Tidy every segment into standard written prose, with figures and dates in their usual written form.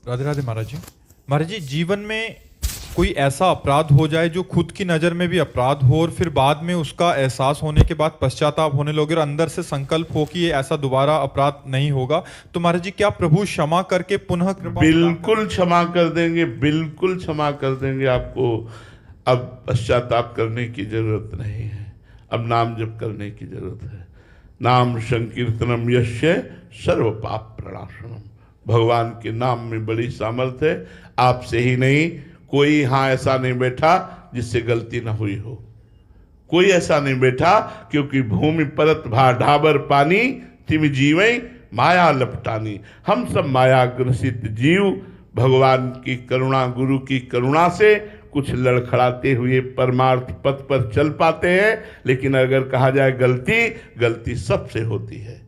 राधे राधे महाराज जी। महाराज जी, जीवन में कोई ऐसा अपराध हो जाए जो खुद की नज़र में भी अपराध हो और फिर बाद में उसका एहसास होने के बाद पश्चाताप होने लगे और अंदर से संकल्प हो कि ये ऐसा दोबारा अपराध नहीं होगा, तो महाराज जी क्या प्रभु क्षमा करके पुनः कृपा? बिल्कुल क्षमा कर देंगे, बिल्कुल क्षमा कर देंगे आपको। अब पश्चाताप करने की जरूरत नहीं है, अब नाम जप करने की जरूरत है। नाम संकीर्तनम यस्य सर्व पाप प्रणाशनम। भगवान के नाम में बड़ी सामर्थ्य है। आपसे ही नहीं, कोई यहाँ ऐसा नहीं बैठा जिससे गलती ना हुई हो। कोई ऐसा नहीं बैठा, क्योंकि भूमि परत भा ढाबर पानी तिम जीवई माया लपटानी। हम सब माया ग्रसित जीव भगवान की करुणा, गुरु की करुणा से कुछ लड़खड़ाते हुए परमार्थ पथ पर चल पाते हैं। लेकिन अगर कहा जाए गलती सबसे होती है,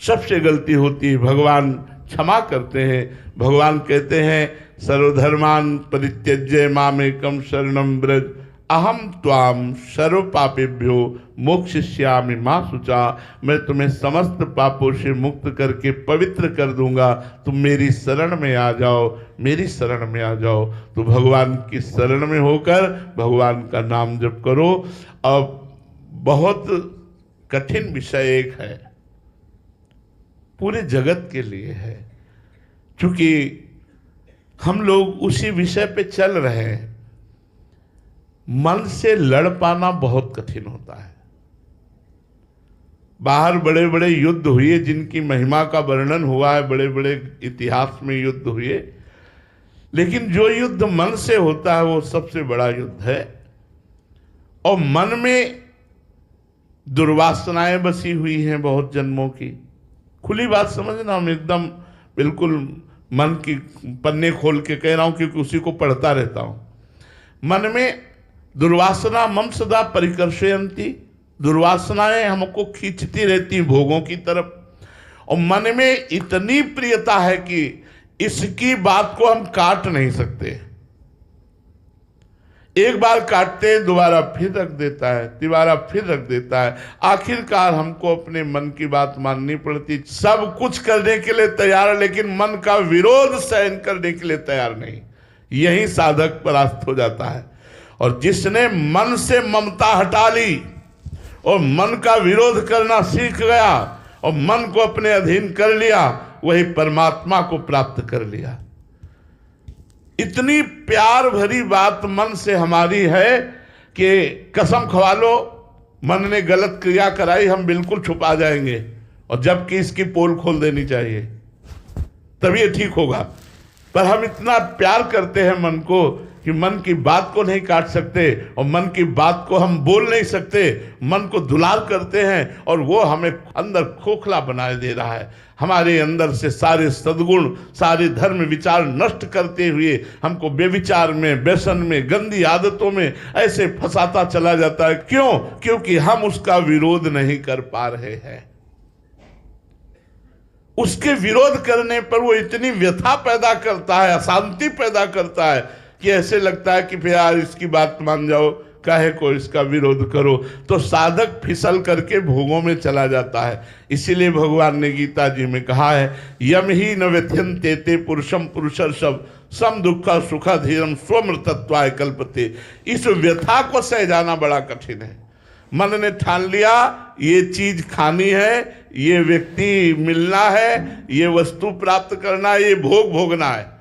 सबसे गलती होती है। भगवान क्षमा करते हैं। भगवान कहते हैं सर्वधर्मान परित्यज्य मामेकम शरणम ब्रज अहम त्वाम सर्व पापेभ्यो मोक्षयिष्यामि मा शुचा। मैं तुम्हें समस्त पापों से मुक्त करके पवित्र कर दूंगा, तुम मेरी शरण में आ जाओ, मेरी शरण में आ जाओ। तो भगवान की शरण में होकर भगवान का नाम जप करो। अब बहुत कठिन विषय एक है, पूरे जगत के लिए है, क्योंकि हम लोग उसी विषय पे चल रहे हैं। मन से लड़ पाना बहुत कठिन होता है। बाहर बड़े बड़े युद्ध हुए जिनकी महिमा का वर्णन हुआ है, बड़े बड़े इतिहास में युद्ध हुए, लेकिन जो युद्ध मन से होता है वो सबसे बड़ा युद्ध है। और मन में दुर्वासनाएं बसी हुई हैं बहुत जन्मों की। खुली बात समझना, हम एकदम बिल्कुल मन की पन्ने खोल के कह रहा हूं, क्योंकि उसी को पढ़ता रहता हूं। मन में दुर्वासना मम सदा परिकर्षयन्ति। दुर्वासनाएं हमको खींचती रहती भोगों की तरफ। और मन में इतनी प्रियता है कि इसकी बात को हम काट नहीं सकते। एक बार काटते हैं, दोबारा फिर रख देता है, दोबारा फिर रख देता है। आखिरकार हमको अपने मन की बात माननी पड़ती। सब कुछ करने के लिए तैयार है, लेकिन मन का विरोध सहन करने के लिए तैयार नहीं। यही साधक परास्त हो जाता है। और जिसने मन से ममता हटा ली और मन का विरोध करना सीख गया और मन को अपने अधीन कर लिया, वही परमात्मा को प्राप्त कर लिया। इतनी प्यार भरी बात मन से हमारी है कि कसम खवा लो, मन ने गलत क्रिया कराई, हम बिल्कुल छुपा जाएंगे, और जबकि इसकी पोल खोल देनी चाहिए, तभी ये ठीक होगा। पर हम इतना प्यार करते हैं मन को कि मन की बात को नहीं काट सकते, और मन की बात को हम बोल नहीं सकते। मन को दुलार करते हैं और वो हमें अंदर खोखला बनाए दे रहा है। हमारे अंदर से सारे सद्गुण, सारे धर्म विचार नष्ट करते हुए हमको बेविचार में, व्यसन में, गंदी आदतों में ऐसे फंसाता चला जाता है। क्यों? क्योंकि हम उसका विरोध नहीं कर पा रहे हैं। उसके विरोध करने पर वो इतनी व्यथा पैदा करता है, अशांति पैदा करता है कि ऐसे लगता है कि फिर यार इसकी बात मान जाओ, काहे को इसका विरोध करो। तो साधक फिसल करके भोगों में चला जाता है। इसीलिए भगवान ने गीता जी में कहा है, यम ही न व्यथ्यन्ते ते पुरुषम पुरुषर्षभ सम दुख सुख धीरम स्वमृतत्वाय कल्पते। इस व्यथा को सह जाना बड़ा कठिन है। मन ने ठान लिया ये चीज खानी है, ये व्यक्ति मिलना है, ये वस्तु प्राप्त करना है, ये भोग भोगना है।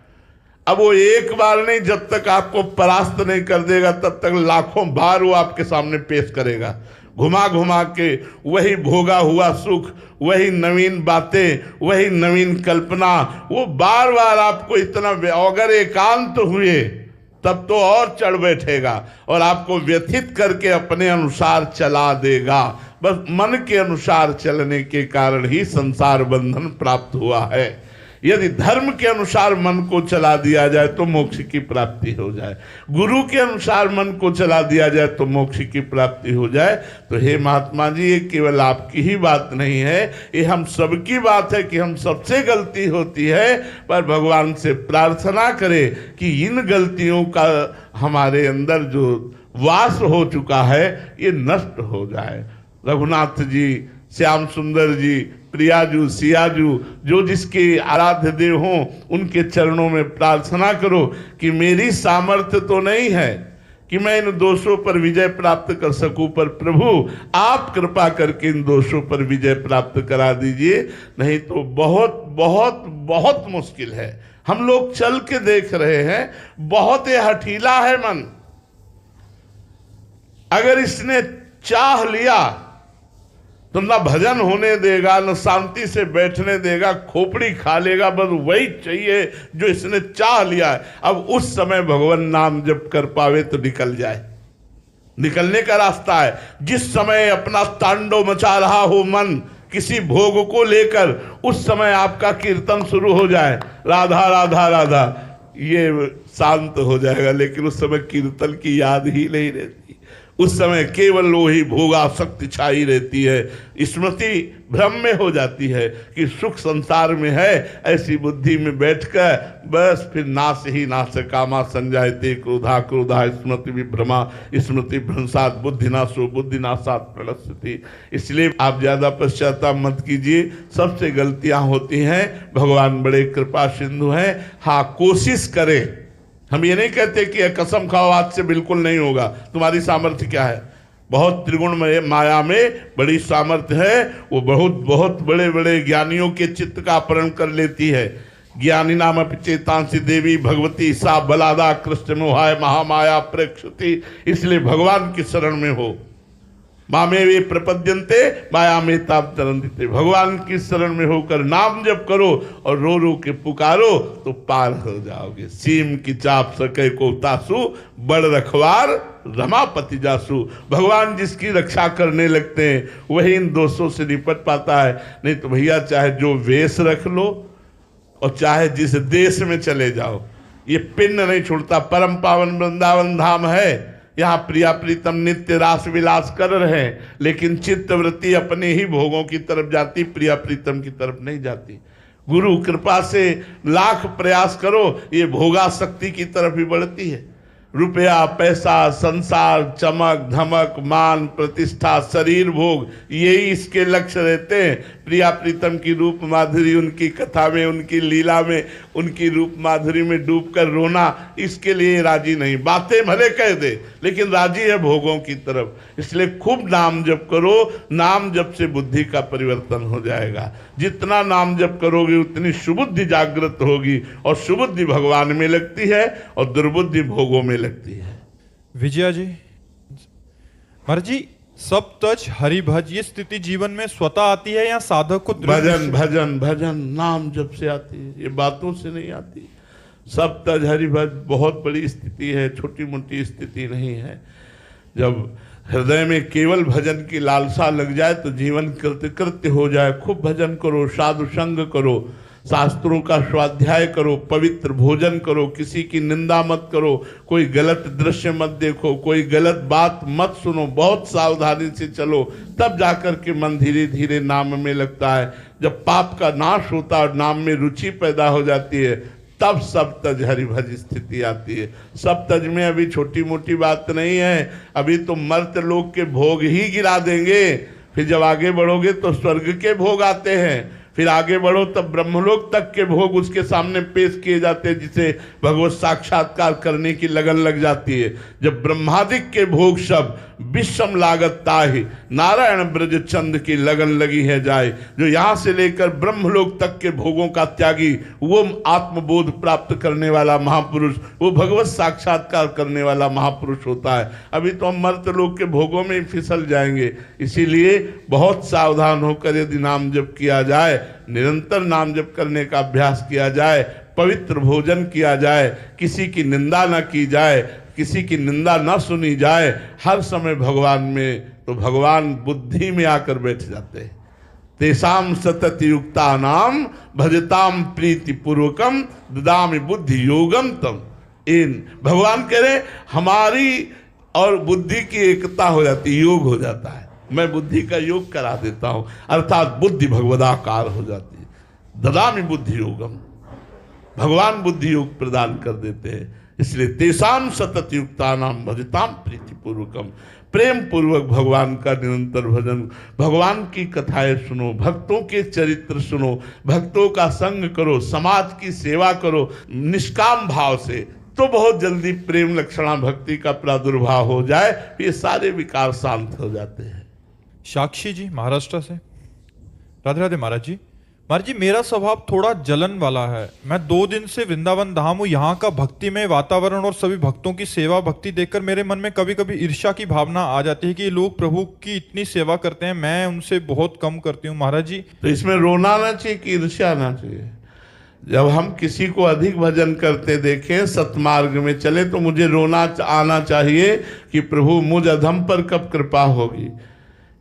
अब वो एक बार नहीं, जब तक आपको परास्त नहीं कर देगा तब तक लाखों बार वो आपके सामने पेश करेगा। घुमा घुमा के वही भोगा हुआ सुख, वही नवीन बातें, वही नवीन कल्पना, वो बार बार आपको इतना, अगर एकांत हुए तब तो और चढ़ बैठेगा और आपको व्यथित करके अपने अनुसार चला देगा। बस मन के अनुसार चलने के कारण ही संसार बंधन प्राप्त हुआ है। यदि धर्म के अनुसार मन को चला दिया जाए तो मोक्ष की प्राप्ति हो जाए, गुरु के अनुसार मन को चला दिया जाए तो मोक्ष की प्राप्ति हो जाए। तो हे महात्मा जी, ये केवल आपकी ही बात नहीं है, ये हम सबकी बात है कि हम सबसे गलती होती है। पर भगवान से प्रार्थना करें कि इन गलतियों का हमारे अंदर जो वास हो चुका है ये नष्ट हो जाए। रघुनाथ जी, श्याम सुंदर जी, प्रियाजू सियाजू जो जिसके आराध्य देव हों उनके चरणों में प्रार्थना करो कि मेरी सामर्थ्य तो नहीं है कि मैं इन दोषों पर विजय प्राप्त कर सकूं, पर प्रभु आप कृपा करके इन दोषों पर विजय प्राप्त करा दीजिए, नहीं तो बहुत बहुत बहुत मुश्किल है। हम लोग चल के देख रहे हैं, बहुत ही हठीला है मन। अगर इसने चाह लिया तो ना भजन होने देगा, न शांति से बैठने देगा, खोपड़ी खा लेगा, बस वही चाहिए जो इसने चाह लिया है। अब उस समय भगवान नाम जप कर पावे तो निकल जाए, निकलने का रास्ता है। जिस समय अपना तांडव मचा रहा हो मन किसी भोग को लेकर, उस समय आपका कीर्तन शुरू हो जाए, राधा राधा राधा, ये शांत हो जाएगा। लेकिन उस समय कीर्तन की याद ही नहीं रहती, उस समय केवल वही भोगासक्ति छाई रहती है। स्मृति भ्रम में हो जाती है कि सुख संसार में है, ऐसी बुद्धि में बैठकर बस फिर नाश ही नाश कामा संजायते क्रोधा क्रोधा स्मृति विभ्रमा स्मृति भ्रंशात बुद्धिनाशो बुद्धिनाशात प्रणश्यति। इसलिए आप ज्यादा पश्चाताप मत कीजिए, सबसे गलतियां होती हैं, भगवान बड़े कृपा सिंधु हैं। हाँ, कोशिश करें। हम ये नहीं कहते कि कसम खाओ आज से बिल्कुल नहीं होगा, तुम्हारी सामर्थ्य क्या है। बहुत त्रिगुण में माया में बड़ी सामर्थ्य है, वो बहुत बहुत बड़े बड़े ज्ञानियों के चित्त का अपहरण कर लेती है। ज्ञानी नाम चेतांसी देवी भगवती सा बलादा कृष्ण मोहाय महामाया प्रेक्षति। इसलिए भगवान की शरण में हो, मामे वे प्रपद्यन्ते माया में ताप तरंदिते। भगवान की शरण में होकर नाम जप करो और रो रो के पुकारो तो पार हो जाओगे। सीम की चाप सके को तासु बड़ रखवार रमापति जासु। भगवान जिसकी रक्षा करने लगते हैं वही इन दोषों से निपट पाता है। नहीं तो भैया चाहे जो वेश रख लो और चाहे जिस देश में चले जाओ, ये पिंड नहीं छूटता। परम पावन वृंदावन धाम है, यहाँ प्रिया प्रीतम नित्य रास विलास कर रहे हैं, लेकिन चित्त वृत्ति अपने ही भोगों की तरफ जाती, प्रिया प्रीतम की तरफ नहीं जाती। गुरु कृपा से लाख प्रयास करो, ये भोगासक्ति की तरफ ही बढ़ती है। रुपया पैसा संसार चमक धमक मान प्रतिष्ठा शरीर भोग, यही इसके लक्ष्य रहते हैं। प्रिया प्रीतम की रूप माधुरी, उनकी कथा में, उनकी लीला में, उनकी रूप माधुरी में डूबकर रोना, इसके लिए राजी नहीं। बातें भले कह दे लेकिन राजी है भोगों की तरफ। इसलिए खूब नाम जप करो, नाम जप से बुद्धि का परिवर्तन हो जाएगा। जितना नाम जप करोगे उतनी सुबुद्धि जागृत होगी, और सुबुद्धि भगवान में लगती है और दुर्बुद्धि भोगों में लगती है। विजया जी, महाराज जी, सब तज हरि भज, ये स्थिति जीवन में स्वतः आती है या साधक को भजन भजन भजन नाम जप से आती है, ये बातों से नहीं आती। सब तज हरि भज बहुत बड़ी स्थिति है, छोटी मोटी स्थिति नहीं है। जब हृदय में केवल भजन की लालसा लग जाए तो जीवन कृत्य कृत्य हो जाए। खूब भजन करो, साधु संग करो, शास्त्रों का स्वाध्याय करो, पवित्र भोजन करो, किसी की निंदा मत करो, कोई गलत दृश्य मत देखो, कोई गलत बात मत सुनो, बहुत सावधानी से चलो, तब जाकर के मन धीरे धीरे नाम में लगता है। जब पाप का नाश होता है और नाम में रुचि पैदा हो जाती है, तब सब तज हरिभज स्थिति आती है। सब तज में अभी छोटी मोटी बात नहीं है, अभी तो मर्त लोग के भोग ही गिरा देंगे। फिर जब आगे बढ़ोगे तो स्वर्ग के भोग आते हैं, फिर आगे बढ़ो तब ब्रह्मलोक तक के भोग उसके सामने पेश किए जाते हैं, जिसे भगवत साक्षात्कार करने की लगन लग जाती है। जब ब्रह्मादिक के भोग सब विषम लागत ताहि नारायण ब्रज चंद की लगन लगी है जाए। जो यहाँ से लेकर ब्रह्मलोक तक के भोगों का त्यागी, वो आत्मबोध प्राप्त करने वाला महापुरुष, वो भगवत साक्षात्कार करने वाला महापुरुष होता है। अभी तो हम मर्त लोक के भोगों में ही फिसल जाएंगे। इसीलिए बहुत सावधान होकर यदि नाम जप किया जाए, निरंतर नाम जप करने का अभ्यास किया जाए, पवित्र भोजन किया जाए, किसी की निंदा न की जाए, किसी की निंदा न सुनी जाए, हर समय भगवान में, तो भगवान बुद्धि में आकर बैठ जाते हैं। तेसाम सतत युक्ता नाम भजताम प्रीति पूर्वकम ददामि बुद्धि योगम तम। इन भगवान कह रहे हमारी और बुद्धि की एकता हो जाती, योग हो जाता है। मैं बुद्धि का योग करा देता हूं, अर्थात बुद्धि भगवदाकार हो जाती है। ददामि बुद्धि योगम, भगवान बुद्धि योग प्रदान कर देते हैं। इसलिए तेषाम सतत युक्तानाम भजताम प्रीतिपूर्वकम, प्रेम पूर्वक भगवान का निरंतर भजन, भगवान की कथाएं सुनो, भक्तों के चरित्र सुनो, भक्तों का संग करो, समाज की सेवा करो निष्काम भाव से, तो बहुत जल्दी प्रेम लक्षणा भक्ति का प्रादुर्भाव हो जाए, ये सारे विकार शांत हो जाते हैं। साक्षी जी महाराष्ट्र से। राधे राधे महाराज जी। महाराज जी, मेरा स्वभाव थोड़ा जलन वाला है। मैं 2 दिन से वृंदावन धाम हूँ। यहाँ का भक्तिमय वातावरण और सभी भक्तों की सेवा भक्ति देखकर मेरे मन में कभी कभी ईर्ष्या की भावना आ जाती है कि ये लोग प्रभु की इतनी सेवा करते हैं, मैं उनसे बहुत कम करती हूँ। महाराज जी, तो इसमें रोना ना चाहिए कि ईर्ष्या आना चाहिए। जब हम किसी को अधिक भजन करते देखें, सतमार्ग में चले, तो मुझे रोना आना चाहिए कि प्रभु मुझ अधम पर कब कृपा होगी।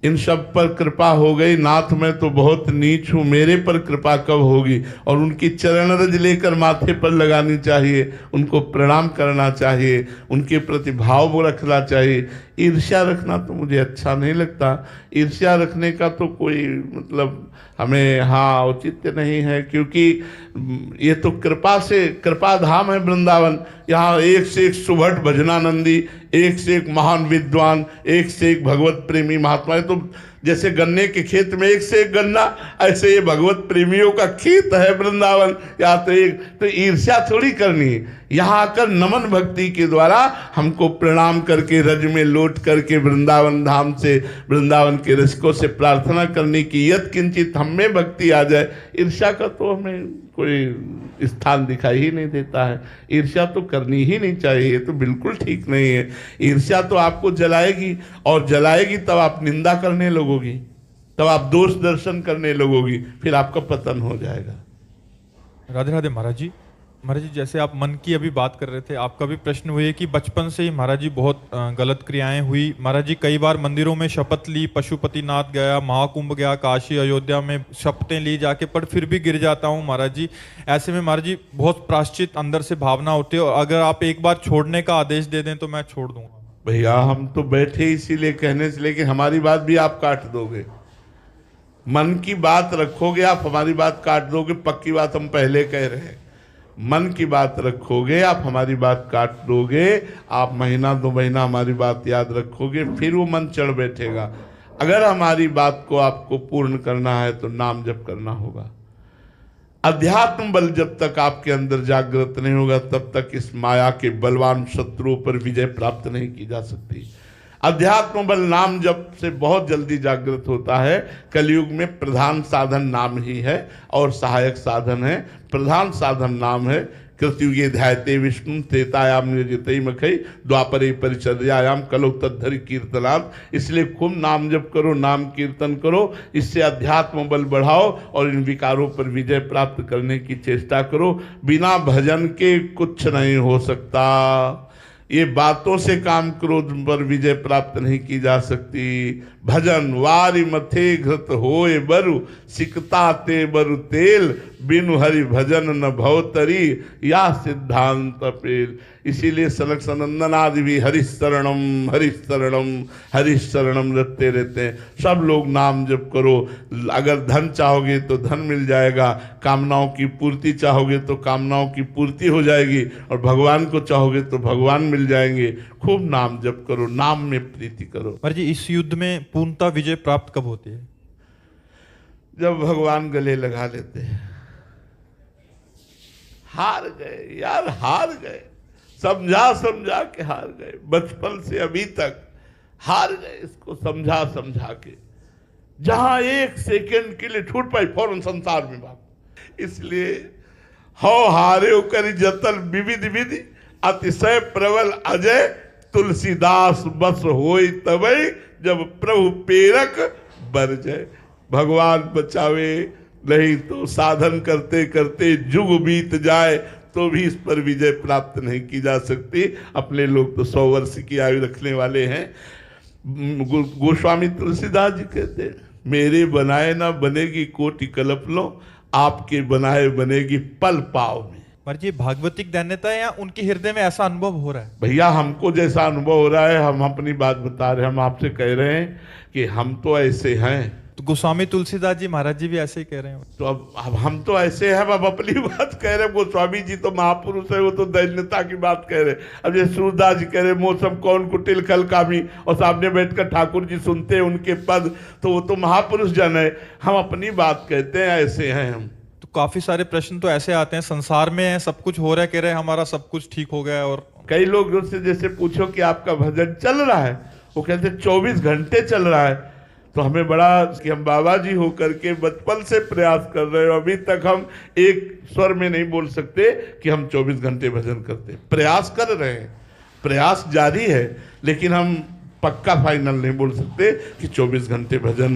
इन सब पर कृपा हो गई, नाथ मैं तो बहुत नीच हूँ, मेरे पर कृपा कब होगी। और उनकी चरण रज लेकर माथे पर लगानी चाहिए, उनको प्रणाम करना चाहिए, उनके प्रति भाव रखना चाहिए। ईर्ष्या रखना तो मुझे अच्छा नहीं लगता। ईर्ष्या रखने का तो कोई मतलब हमें औचित्य नहीं है, क्योंकि ये तो कृपा से, कृपा धाम है वृंदावन। यहाँ एक से एक सुभट भजनानंदी, एक से एक महान विद्वान, एक से एक भगवत प्रेमी महात्मा है। तो जैसे गन्ने के खेत में एक से एक गन्ना, ऐसे ये भगवत प्रेमियों का खेत है वृंदावन। या तो ईर्ष्या थोड़ी करनी है। यहाँ आकर नमन भक्ति के द्वारा हमको प्रणाम करके रज में लौट करके वृंदावन धाम से, वृंदावन के रसिकों से प्रार्थना करने की यत् किंचित हम में भक्ति आ जाए। ईर्ष्या का तो हमें कोई स्थान दिखाई ही नहीं देता है। ईर्ष्या तो करनी ही नहीं चाहिए, ये तो बिल्कुल ठीक नहीं है। ईर्ष्या तो आपको जलाएगी, और जलाएगी तब आप निंदा करने लगोगी, तब आप दोष दर्शन करने लगोगी, फिर आपका पतन हो जाएगा। राधे राधे महाराज जी। महाराज जी, जैसे आप मन की अभी बात कर रहे थे, आपका भी प्रश्न हुई कि बचपन से ही महाराज जी बहुत गलत क्रियाएं हुई। महाराज जी कई बार मंदिरों में शपथ ली, पशुपतिनाथ गया, महाकुंभ गया, काशी अयोध्या में शपथें ली जाके, पर फिर भी गिर जाता हूँ महाराज जी। ऐसे में महाराज जी बहुत प्रायश्चित अंदर से भावना होती है, और अगर आप एक बार छोड़ने का आदेश दे दें तो मैं छोड़ दूंगा। भैया हम तो बैठे इसीलिए कहने से, लेकिन हमारी बात भी आप काट दोगे। मन की बात रखोगे आप, हमारी बात काट दोगे। पक्की बात हम पहले कह रहे हैं, मन की बात रखोगे आप, हमारी बात काट दोगे। आप महीना 2 महीना हमारी बात याद रखोगे, फिर वो मन चढ़ बैठेगा। अगर हमारी बात को आपको पूर्ण करना है तो नाम जप करना होगा। अध्यात्म बल जब तक आपके अंदर जागृत नहीं होगा, तब तक इस माया के बलवान शत्रुओं पर विजय प्राप्त नहीं की जा सकती। अध्यात्म बल नाम जप से बहुत जल्दी जागृत होता है। कलयुग में प्रधान साधन नाम ही है, और सहायक साधन है। प्रधान साधन नाम है। कृतयुगे ध्यायते विष्णु त्रेतायाम निर्जितै मखै द्वापरे परिचर्यायाम कलौ तद्धरि कीर्तनात्। इसलिए खूब नाम जप करो, नाम कीर्तन करो, इससे अध्यात्म बल बढ़ाओ और इन विकारों पर विजय प्राप्त करने की चेष्टा करो। बिना भजन के कुछ नहीं हो सकता। ये बातों से काम क्रोध पर विजय प्राप्त नहीं की जा सकती। भजन वारी मथे घृत होए बरु, सिकता ते बरु तेल, बिनु हरि भजन न भवतरी, या सिद्धांत पेल। इसीलिए सनक सनंदन आदि भी हरिशरणम हरिशरणम हरिशरणम रटते रहते हैं। सब लोग नाम जप करो। अगर धन चाहोगे तो धन मिल जाएगा, कामनाओं की पूर्ति चाहोगे तो कामनाओं की पूर्ति हो जाएगी, और भगवान को चाहोगे तो भगवान मिल जाएंगे। खूब नाम जप करो, नाम में प्रीति करो। महाराज जी, इस युद्ध में पूर्णता विजय प्राप्त कब होती है? जब भगवान गले लगा लेते हैं। हार गए यार, हार गए, समझा समझा के हार गए। बचपन से अभी तक हार गए, इसको समझा समझा के। जहां 1 सेकंड के लिए छूट पाई, फौरन संसार में भाग। इसलिए हो हारे कर जतन विविध विधि, अतिशय प्रबल अजय, तुलसीदास बस होई तबई, जब प्रभु पेरक बर जाए। भगवान बचावे, नहीं तो साधन करते करते जुग बीत जाए तो भी इस पर विजय प्राप्त नहीं की जा सकती। अपने लोग तो 100 वर्ष की आयु रखने वाले हैं। गोस्वामी तुलसीदास जी कहते हैं, मेरे बनाए ना बनेगी कोटि कल्प लो, आपके बनाए बनेगी पल पाव में। पर ये भागवतिक दैन्यता है या उनके हृदय में ऐसा अनुभव हो रहा है? भैया हमको जैसा अनुभव हो रहा है, हम अपनी बात बता रहे हैं। हम आपसे कह रहे हैं कि हम तो ऐसे हैं। तो गोस्वामी तुलसीदास जी महाराज जी भी ऐसे ही कह रहे हैं। तो अब हम तो ऐसे हैं, अब अपनी बात कह रहे हैं। गोस्वामी जी तो महापुरुष है, वो तो दैन्यता की बात कह रहे हैं। अब जैसे सूरदास जी कह रहे मौसम कौन कुटिल खल कामी, और सामने बैठकर ठाकुर जी सुनते हैं उनके पद, तो वो तो महापुरुष जन है। हम अपनी बात कहते हैं, ऐसे हैं हम। तो काफी सारे प्रश्न तो ऐसे आते हैं, संसार में है सब कुछ हो रहा है, कह रहे हैं हमारा सब कुछ ठीक हो गया है, और कई लोग उससे जैसे पूछो कि आपका भजन चल रहा है, वो कहते 24 घंटे चल रहा है। तो हमें बड़ा कि हम बाबा जी होकर के बचपन से प्रयास कर रहे हो, अभी तक हम एक स्वर में नहीं बोल सकते कि हम 24 घंटे भजन करते। प्रयास कर रहे हैं, प्रयास जारी है, लेकिन हम पक्का फाइनल नहीं बोल सकते कि 24 घंटे भजन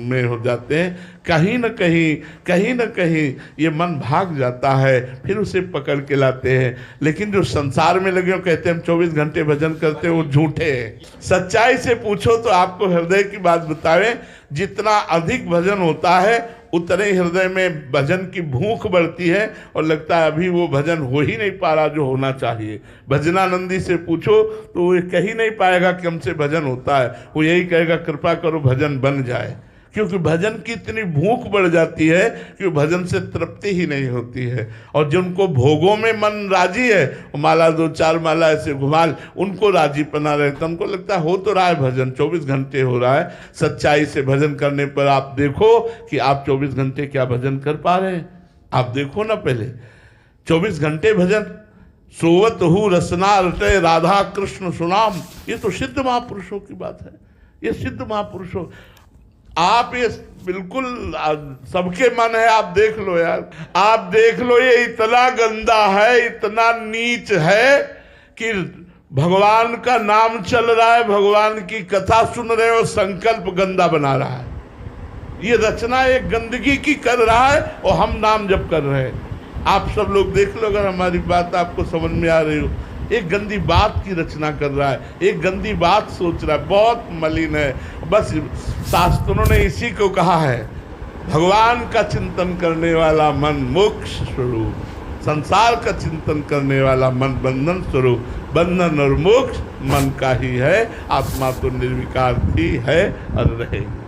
में हो जाते हैं। कहीं न कहीं ये मन भाग जाता है, फिर उसे पकड़ के लाते हैं। लेकिन जो संसार में लगे हो कहते हैं हम 24 घंटे भजन करते हैं, वो झूठे हैं। सच्चाई से पूछो तो आपको हृदय की बात बतावें, जितना अधिक भजन होता है उतने हृदय में भजन की भूख बढ़ती है, और लगता है अभी वो भजन हो ही नहीं पा रहा जो होना चाहिए। भजनानंदी से पूछो तो वो कह ही नहीं पाएगा कि हमसे भजन होता है, वो यही कहेगा कृपा करो भजन बन जाए। क्योंकि भजन की इतनी भूख बढ़ जाती है कि भजन से तृप्ति ही नहीं होती है। और जिनको भोगों में मन राजी है, माला 2-4 माला ऐसे घुमाल, उनको राजीपना रहता, उनको लगता है हो तो रहा है भजन, 24 घंटे हो रहा है। सच्चाई से भजन करने पर आप देखो कि आप 24 घंटे क्या भजन कर पा रहे हैं। आप देखो ना, पहले 24 घंटे भजन, सोवत हूँ रसना रटे राधा कृष्ण सुनाम, ये तो सिद्ध महापुरुषों की बात है। ये सिद्ध महापुरुषों, आप ये बिल्कुल सबके मन है, आप देख लो यार, आप देख लो, ये इतना गंदा है, इतना नीच है कि भगवान का नाम चल रहा है, भगवान की कथा सुन रहे हो, संकल्प गंदा बना रहा है। ये रचना एक गंदगी की कर रहा है और हम नाम जप कर रहे हैं। आप सब लोग देख लो, अगर हमारी बात आपको समझ में आ रही हो। एक गंदी बात की रचना कर रहा है, एक गंदी बात सोच रहा है, बहुत मलिन है। बस शास्त्रों ने इसी को कहा है, भगवान का चिंतन करने वाला मन मोक्ष स्वरूप, संसार का चिंतन करने वाला मन बंधन स्वरूप। बंधन और मोक्ष मन का ही है, आत्मा तो निर्विकार ही है और रहेगी।